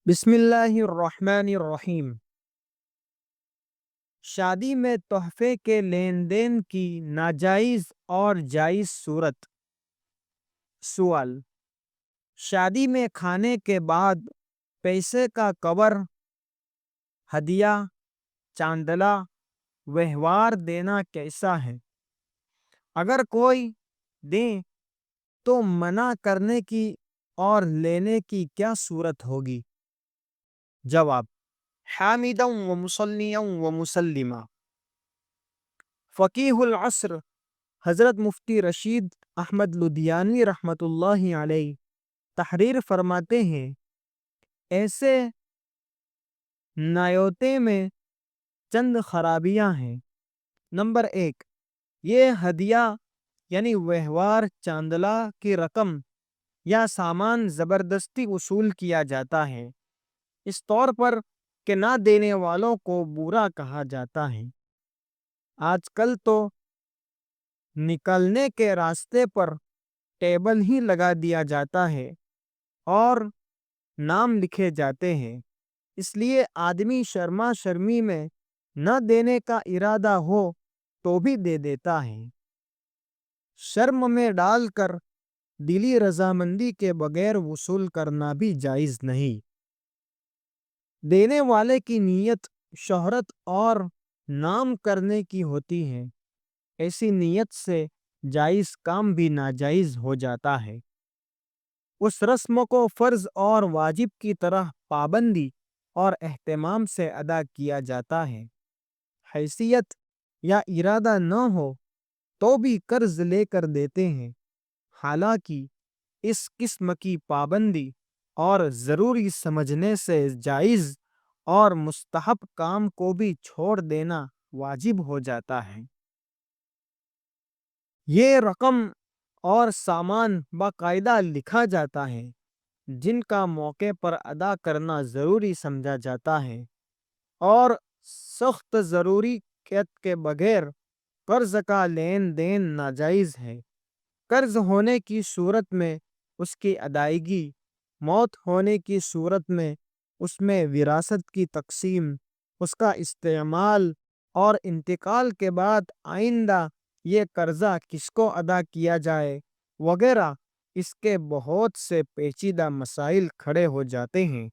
بسم اللہ الرحمن الرحیم۔ شادی میں تحفے کے لین دین کی ناجائز اور جائز صورت۔ سوال: شادی میں کھانے کے بعد پیسے کا کور، ہدیہ، چاندلہ، وہوار دینا کیسا ہے؟ اگر کوئی دے تو منع کرنے کی اور لینے کی کیا صورت ہوگی؟ جواب: حامدا و مصلیا و مسلمہ۔ فقیہ العصر حضرت مفتی رشید احمد لدھیانوی رحمۃ اللہ علیہ تحریر فرماتے ہیں، ایسے نیوتے میں چند خرابیاں ہیں۔ نمبر 1، یہ ہدیہ یعنی وہوار، چاندلہ کی رقم یا سامان زبردستی وصول کیا جاتا ہے، اس طور پر کہ نہ دینے والوں کو برا کہا جاتا ہے۔ آج کل تو نکلنے کے راستے پر ٹیبل ہی لگا دیا جاتا ہے اور نام لکھے جاتے ہیں، اس لیے آدمی شرما شرمی میں نہ دینے کا ارادہ ہو تو بھی دے دیتا ہے۔ شرم میں ڈال کر دلی رضامندی کے بغیر وصول کرنا بھی جائز نہیں۔ دینے والے کی نیت شہرت اور نام کرنے کی ہوتی ہے، ایسی نیت سے جائز کام بھی ناجائز ہو جاتا ہے۔ اس رسم کو فرض اور واجب کی طرح پابندی اور اہتمام سے ادا کیا جاتا ہے۔ حیثیت یا ارادہ نہ ہو تو بھی قرض لے کر دیتے ہیں، حالانکہ اس قسم کی پابندی اور ضروری سمجھنے سے جائز اور مستحب کام کو بھی چھوڑ دینا واجب ہو جاتا ہے۔ یہ رقم اور سامان باقاعدہ لکھا جاتا ہے جن کا موقع پر ادا کرنا ضروری سمجھا جاتا ہے، اور سخت ضروریت کے بغیر قرض کا لین دین ناجائز ہے۔ قرض ہونے کی صورت میں اس کی ادائیگی، موت ہونے کی صورت میں اس میں وراثت کی تقسیم، اس کا استعمال اور انتقال کے بعد آئندہ یہ قرضہ کس کو ادا کیا جائے وغیرہ، اس کے بہت سے پیچیدہ مسائل کھڑے ہو جاتے ہیں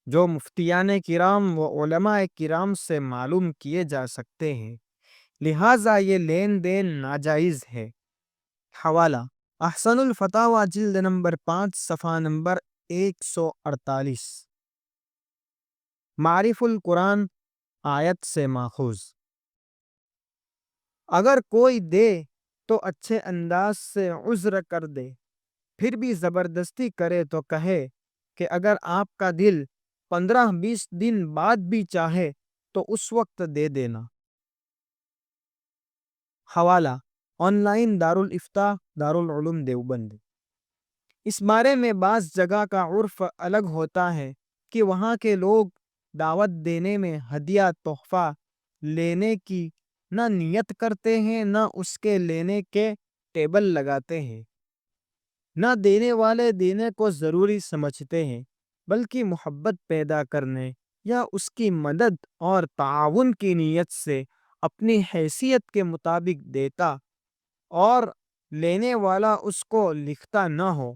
جو مفتیان کرام و علماء کرام سے معلوم کیے جا سکتے ہیں، لہٰذا یہ لین دین ناجائز ہے۔ حوالہ: احسن الفتاویٰ جلد نمبر 5 صفحہ نمبر 148۔ معارف القرآن آیت سے ماخوذ۔ اگر کوئی دے تو اچھے انداز سے عذر کر دے، پھر بھی زبردستی کرے تو کہے کہ اگر آپ کا دل 15-20 دن بعد بھی چاہے تو اس وقت دے دینا۔ حوالہ: آن لائن دارالافتاء دارالعلوم دیوبند۔ اس بارے میں بعض جگہ کا عرف الگ ہوتا ہے کہ وہاں کے لوگ دعوت دینے میں ہدیہ تحفہ لینے کی نہ نیت کرتے ہیں، نہ اس کے لینے کے ٹیبل لگاتے ہیں، نہ دینے والے دینے کو ضروری سمجھتے ہیں، بلکہ محبت پیدا کرنے یا اس کی مدد اور تعاون کی نیت سے اپنی حیثیت کے مطابق دیتا اور لینے والا اس کو لکھتا نہ ہو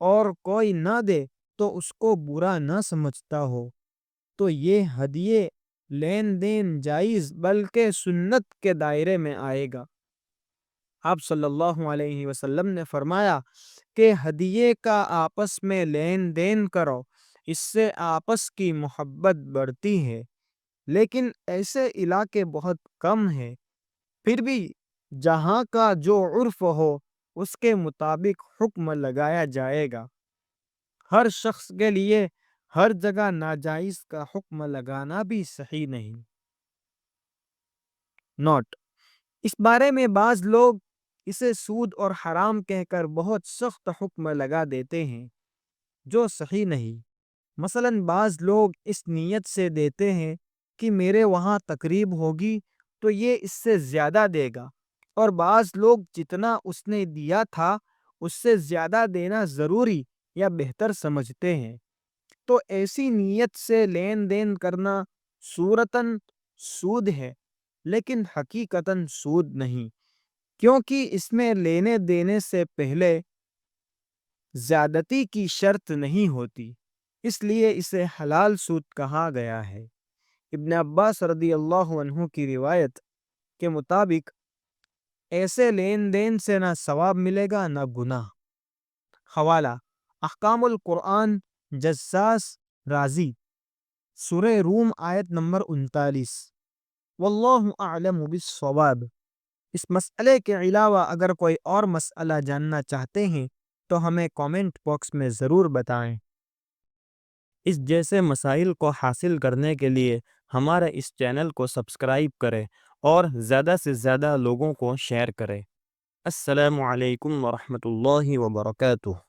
اور کوئی نہ دے تو اس کو برا نہ سمجھتا ہو، تو یہ ہدیے لین دین جائز بلکہ سنت کے دائرے میں آئے گا۔ آپ صلی اللہ علیہ وسلم نے فرمایا کہ ہدیے کا آپس میں لین دین کرو، اس سے آپس کی محبت بڑھتی ہے، لیکن ایسے علاقے بہت کم ہیں، پھر بھی جہاں کا جو عرف ہو اس کے مطابق حکم لگایا جائے گا۔ ہر شخص کے لیے ہر جگہ ناجائز کا حکم لگانا بھی صحیح نہیں۔ نوٹ: اس بارے میں بعض لوگ اسے سود اور حرام کہہ کر بہت سخت حکم لگا دیتے ہیں جو صحیح نہیں۔ مثلا بعض لوگ اس نیت سے دیتے ہیں کہ میرے وہاں تقریب ہوگی تو یہ اس سے زیادہ دے گا، اور بعض لوگ جتنا اس نے دیا تھا اس سے زیادہ دینا ضروری یا بہتر سمجھتے ہیں، تو ایسی نیت سے لین دین کرنا صورتاً سود ہے لیکن حقیقتاً سود نہیں، کیونکہ اس میں لینے دینے سے پہلے زیادتی کی شرط نہیں ہوتی، اس لیے اسے حلال سود کہا گیا ہے۔ ابن عباس رضی اللہ عنہ کی روایت کے مطابق ایسے لین دین سے نہ ثواب ملے گا نہ گناہ۔ حوالہ: احکام القرآن، جساس رازی، سورہ روم، آیت نمبر 39۔ واللہ اعلم بالصواب۔ اس مسئلے کے علاوہ اگر کوئی اور مسئلہ جاننا چاہتے ہیں تو ہمیں کامنٹ باکس میں ضرور بتائیں۔ اس جیسے مسائل کو حاصل کرنے کے لیے ہمارے اس چینل کو سبسکرائب کریں اور زیادہ سے زیادہ لوگوں کو شیئر کریں۔ السلام علیکم ورحمۃ اللہ وبرکاتہ۔